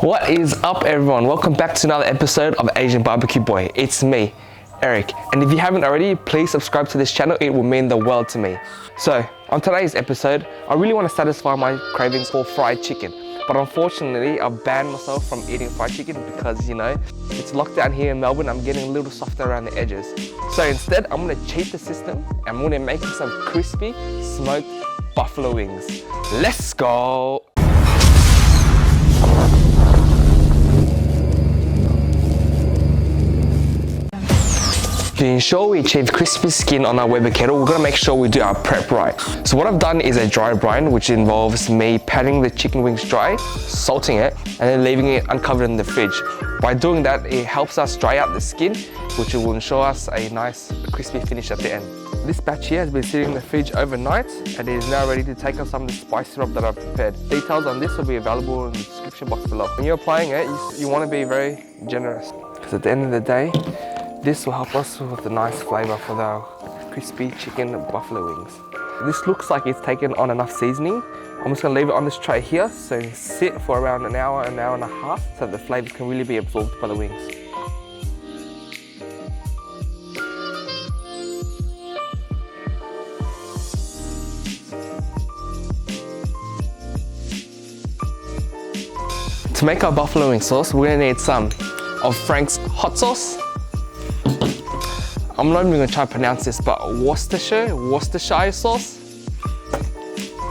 What is up, everyone? Welcome back to another episode of Aznbbqboy. It's me, Eric, and if you haven't already, please subscribe to this channel. It will mean the world to me. So on today's episode, I really want to satisfy my cravings for fried chicken, but unfortunately I've banned myself from eating fried chicken because, you know, it's lockdown here in Melbourne. I'm getting a little softer around the edges. So instead, I'm going to cheat the system and I'm going to make some crispy smoked buffalo wings. Let's go! To ensure we achieve crispy skin on our Weber kettle, we're gonna make sure we do our prep right. So what I've done is a dry brine, which involves me patting the chicken wings dry, salting it, and then leaving it uncovered in the fridge. By doing that, it helps us dry out the skin, which will ensure us a nice crispy finish at the end. This batch here has been sitting in the fridge overnight and it is now ready to take on some of the spice syrup that I've prepared. Details on this will be available in the description box below. When you're applying it, you want to be very generous, because at the end of the day, this will help us with a nice flavour for the crispy chicken buffalo wings. This looks like it's taken on enough seasoning. I'm just going to leave it on this tray here so it can sit for around an hour and a half so that the flavours can really be absorbed by the wings. To make our buffalo wing sauce, we're going to need some of Frank's hot sauce. I'm not even going to try to pronounce this, but Worcestershire sauce,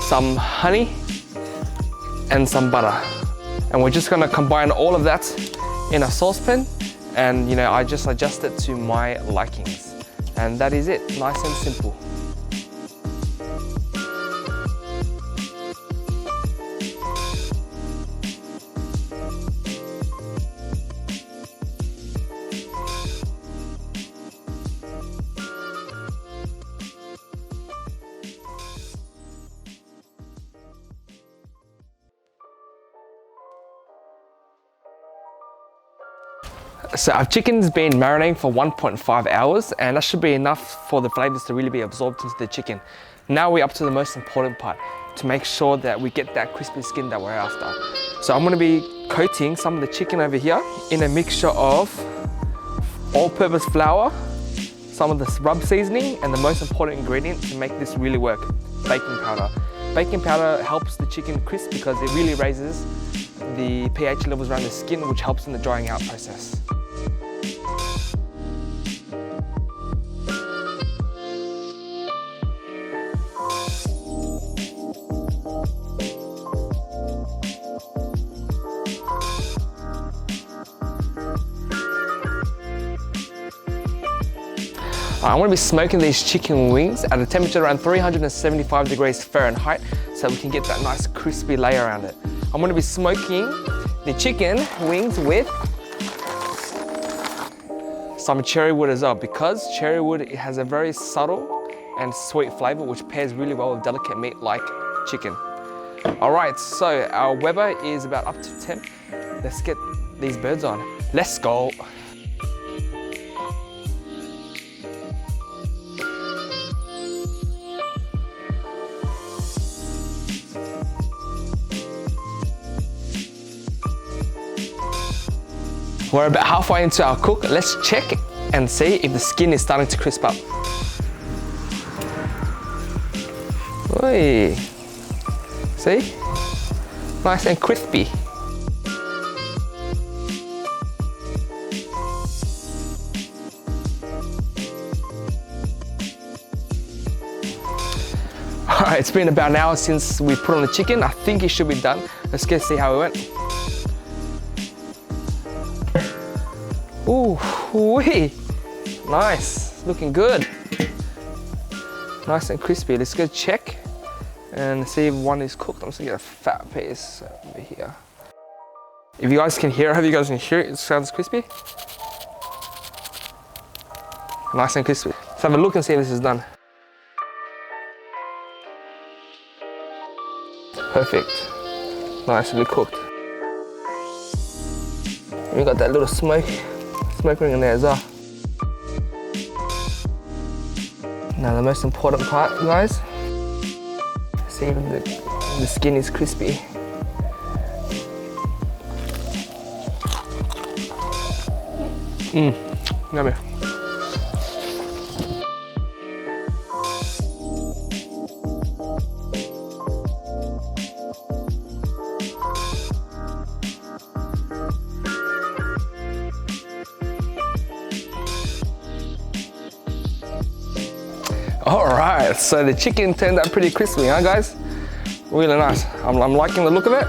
some honey, and some butter. And we're just going to combine all of that in a saucepan, and you know, I just adjust it to my likings. And that is it, nice and simple. So our chicken's been marinating for 1.5 hours, and that should be enough for the flavors to really be absorbed into the chicken. Now we're up to the most important part, to make sure that we get that crispy skin that we're after. So I'm going to be coating some of the chicken over here in a mixture of all-purpose flour, some of the rub seasoning, and the most important ingredient to make this really work, baking powder. Baking powder helps the chicken crisp because it really raises the pH levels around the skin, which helps in the drying out process. I'm going to be smoking these chicken wings at a temperature around 375 degrees Fahrenheit so we can get that nice crispy layer around it. I'm going to be smoking the chicken wings with some cherry wood as well, because cherry wood has a very subtle and sweet flavour which pairs really well with delicate meat like chicken. Alright, so our Weber is about up to 10. Let's get these birds on. Let's go! We're about halfway into our cook. Let's check and see if the skin is starting to crisp up. Oi. See? Nice and crispy. Alright, it's been about an hour since we put on the chicken. I think it should be done. Let's go see how it went. Ooh, wee. Nice, looking good. Nice and crispy. Let's go check and see if one is cooked. I'm just gonna get a fat piece over here. If you guys can hear, I hope you guys can hear it. It sounds crispy. Nice and crispy. Let's have a look and see if this is done. Perfect. Nicely cooked. We got that little smoke ring in there as well. Now the most important part, guys, see if the skin is crispy. Yummy. All right, so the chicken turned out pretty crispy, huh guys? Really nice. I'm liking the look of it.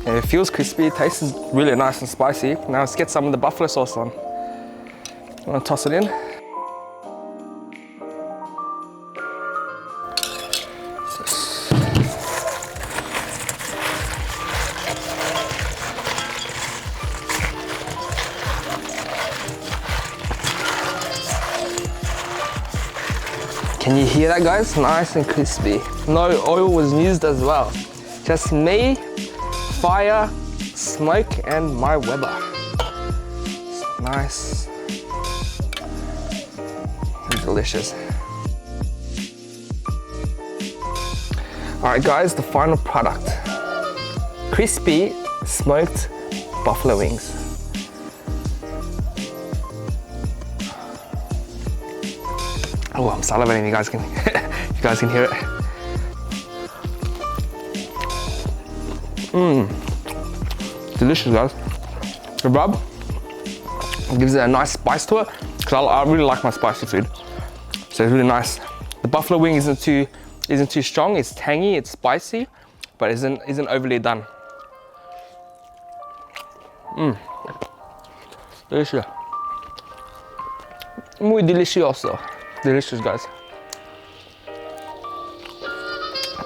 And it feels crispy, it tastes really nice and spicy. Now let's get some of the buffalo sauce on. I'm gonna toss it in. Can you hear that, guys? Nice and crispy. No oil was used as well. Just me, fire, smoke, and my Weber. It's nice and delicious. All right, guys, the final product. Crispy smoked buffalo wings. Oh, I'm salivating. You guys can hear it. Delicious, guys. The rub gives it a nice spice to it because I really like my spicy food. So it's really nice. The buffalo wing isn't too strong. It's tangy, it's spicy, but isn't overly done. Delicious. Muy delicioso. Delicious, guys.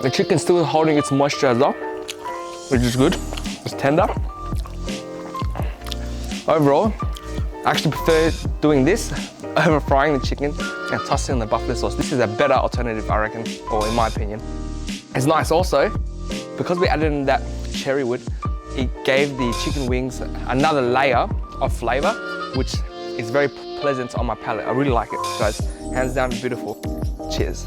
The chicken's still holding its moisture as well, which is good. It's tender. Overall, I actually prefer doing this over frying the chicken and tossing in the buffalo sauce. This is a better alternative, I reckon, or in my opinion. It's nice also, because we added in that cherry wood, it gave the chicken wings another layer of flavor, which is very pleasant on my palate. I really like it, guys. Hands down, beautiful. Cheers.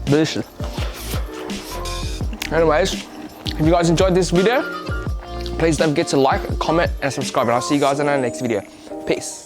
Delicious. Anyways, if you guys enjoyed this video, please don't forget to like, comment, and subscribe. And I'll see you guys in our next video. Peace.